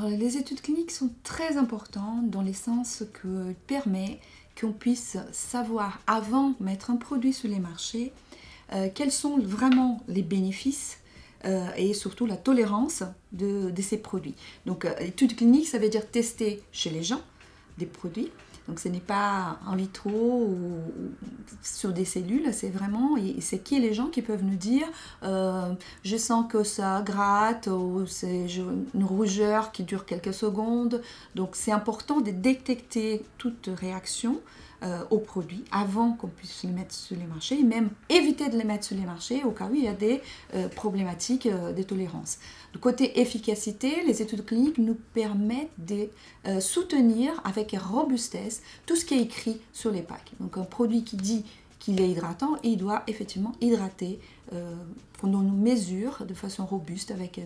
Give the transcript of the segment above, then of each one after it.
Alors, les études cliniques sont très importantes dans le sens qu'elles permettent qu'on puisse savoir, avant de mettre un produit sur les marchés, quels sont vraiment les bénéfices et surtout la tolérance de ces produits. Donc, études cliniques, ça veut dire tester chez les gens des produits. Donc, ce n'est pas en vitro ou sur des cellules, c'est vraiment, c'est qui les gens qui peuvent nous dire je sens que ça gratte ou c'est une rougeur qui dure quelques secondes. Donc, c'est important de détecter toute réaction aux produits avant qu'on puisse les mettre sur les marchés et même éviter de les mettre sur les marchés au cas où il y a des problématiques de tolérance. Du côté efficacité, les études cliniques nous permettent de soutenir avec robustesse tout ce qui est écrit sur les packs. Donc un produit qui dit qu'il est hydratant, il doit effectivement hydrater qu'on nous mesure de façon robuste avec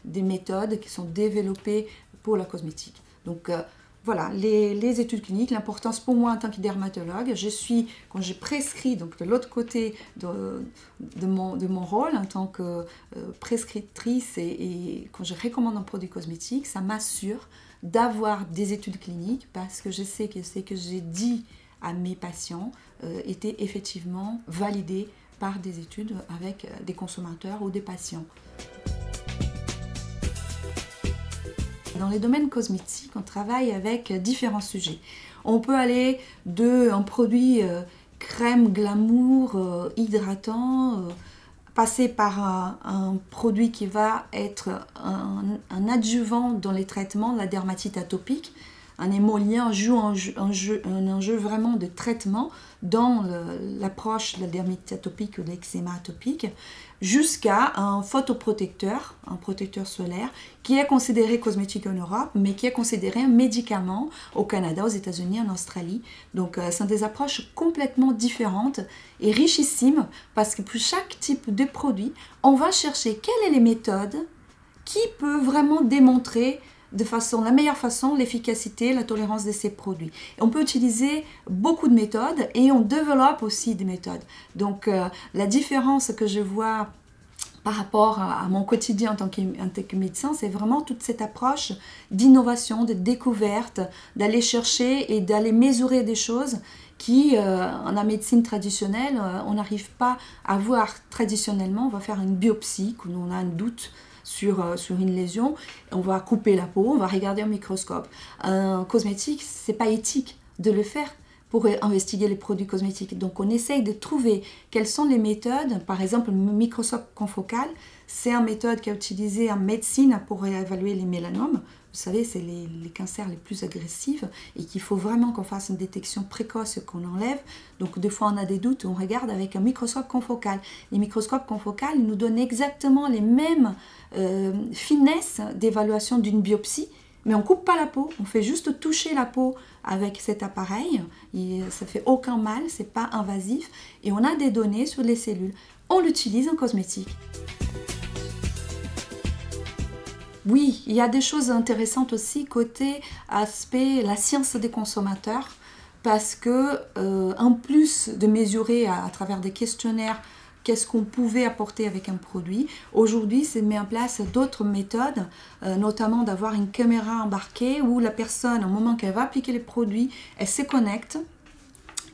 des méthodes qui sont développées pour la cosmétique. Donc voilà, les études cliniques, l'importance pour moi en tant que dermatologue, quand j'ai prescrit, donc de l'autre côté de mon rôle en tant que prescriptrice et quand je recommande un produit cosmétique, ça m'assure d'avoir des études cliniques parce que je sais que ce que j'ai dit à mes patients était effectivement validé par des études avec des consommateurs ou des patients. Dans les domaines cosmétiques, on travaille avec différents sujets. On peut aller d'un produit crème glamour hydratant, passer par un produit qui va être un adjuvant dans les traitements de la dermatite atopique. Un émolien joue un jeu vraiment de traitement dans l'approche de la dermatite atopique ou de l'eczéma atopique, jusqu'à un photoprotecteur, un protecteur solaire, qui est considéré cosmétique en Europe, mais qui est considéré un médicament au Canada, aux États-Unis, en Australie. Donc, ce sont des approches complètement différentes et richissimes, parce que pour chaque type de produit, on va chercher quelles sont les méthodes qui peuvent vraiment démontrer de la meilleure façon l'efficacité, la tolérance de ces produits. On peut utiliser beaucoup de méthodes et on développe aussi des méthodes. Donc la différence que je vois par rapport à mon quotidien en tant que médecin, c'est vraiment toute cette approche d'innovation, de découverte, d'aller chercher et d'aller mesurer des choses qui, en la médecine traditionnelle, on n'arrive pas à voir traditionnellement. On va faire une biopsie quand on a un doute sur une lésion, on va couper la peau, on va regarder au microscope. Un cosmétique, c'est pas éthique de le faire pour investiguer les produits cosmétiques. Donc on essaye de trouver quelles sont les méthodes. Par exemple, le microscope confocal, c'est une méthode qui est utilisée en médecine pour évaluer les mélanomes. Vous savez, c'est les cancers les plus agressifs et qu'il faut vraiment qu'on fasse une détection précoce, qu'on enlève. Donc, des fois, on a des doutes, on regarde avec un microscope confocal. Les microscopes confocaux nous donnent exactement les mêmes finesses d'évaluation d'une biopsie, mais on ne coupe pas la peau, on fait juste toucher la peau avec cet appareil. Ça ne fait aucun mal, ce n'est pas invasif et on a des données sur les cellules. On l'utilise en cosmétique. Oui, il y a des choses intéressantes aussi côté aspect la science des consommateurs parce que en plus de mesurer à travers des questionnaires qu'est-ce qu'on pouvait apporter avec un produit, aujourd'hui c'est mis en place d'autres méthodes, notamment d'avoir une caméra embarquée où la personne, au moment qu'elle va appliquer les produits, elle se connecte.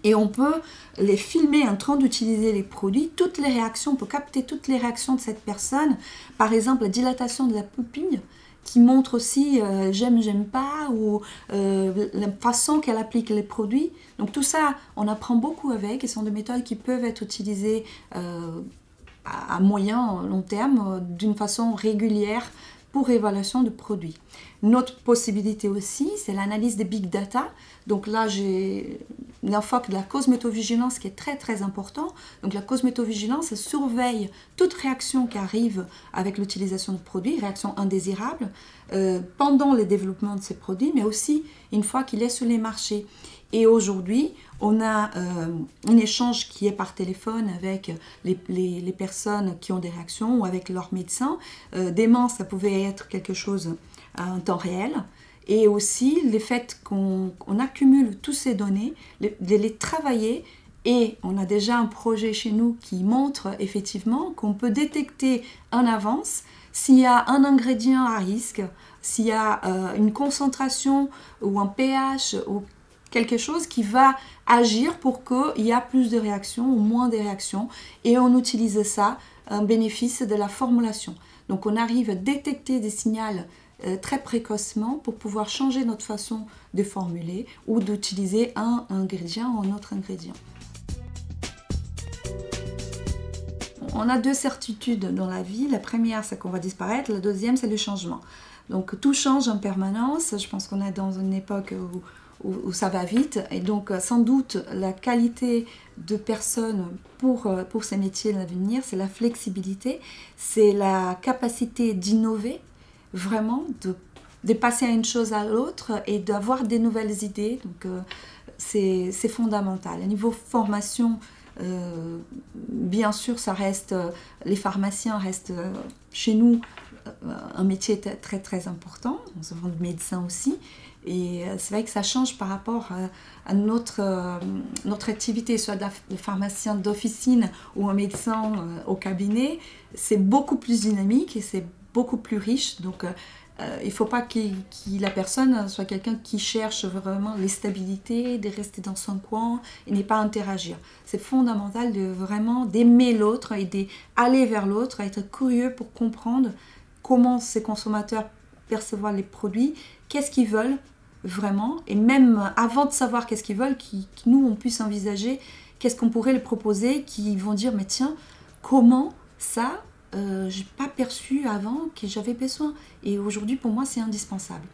Et on peut les filmer en train d'utiliser les produits, toutes les réactions, on peut capter toutes les réactions de cette personne. Par exemple, la dilatation de la pupille, qui montre aussi j'aime, j'aime pas, ou la façon qu'elle applique les produits. Donc tout ça, on apprend beaucoup avec, et ce sont des méthodes qui peuvent être utilisées à moyen, long terme, d'une façon régulière, pour évaluation de produits. Une autre possibilité aussi, c'est l'analyse des big data. Donc là, j'ai l'enfoque de la cosmétovigilance qui est très très important. Donc la cosmétovigilance surveille toute réaction qui arrive avec l'utilisation de produits, réaction indésirable, pendant le développement de ces produits, mais aussi une fois qu'il est sur les marchés. Et aujourd'hui, on a un échange qui est par téléphone avec les personnes qui ont des réactions ou avec leur médecin. Demain, ça pouvait être quelque chose en temps réel. Et aussi, le fait qu'on accumule toutes ces données, de les travailler. Et on a déjà un projet chez nous qui montre effectivement qu'on peut détecter en avance s'il y a un ingrédient à risque, s'il y a une concentration ou un pH ou quelque chose qui va agir pour qu'il y ait plus de réactions ou moins de réactions, et on utilise ça, un bénéfice de la formulation. Donc on arrive à détecter des signaux très précocement pour pouvoir changer notre façon de formuler ou d'utiliser un ingrédient ou un autre ingrédient. On a deux certitudes dans la vie. La première, c'est qu'on va disparaître. La deuxième, c'est le changement. Donc tout change en permanence. Je pense qu'on est dans une époque où ça va vite. Et donc sans doute la qualité de personnes pour ces métiers de l'avenir, c'est la flexibilité, c'est la capacité d'innover, vraiment, de passer à une chose à l'autre et d'avoir des nouvelles idées. Donc c'est fondamental. Au niveau formation, bien sûr, ça reste, les pharmaciens restent chez nous un métier très très important. On se vend de médecins aussi, et c'est vrai que ça change par rapport à notre activité, soit de pharmacien d'officine ou un médecin au cabinet. C'est beaucoup plus dynamique et c'est beaucoup plus riche. Donc il ne faut pas que la personne soit quelqu'un qui cherche vraiment les stabilités, de rester dans son coin et ne pas interagir. C'est fondamental de vraiment d'aimer l'autre et d'aller vers l'autre, être curieux pour comprendre comment ces consommateurs perçoivent les produits, qu'est-ce qu'ils veulent vraiment, et même avant de savoir qu'est-ce qu'ils veulent, nous on puisse envisager qu'est-ce qu'on pourrait les proposer, qui vont dire mais tiens, comment ça j'ai pas perçu avant que j'avais besoin, et aujourd'hui pour moi c'est indispensable.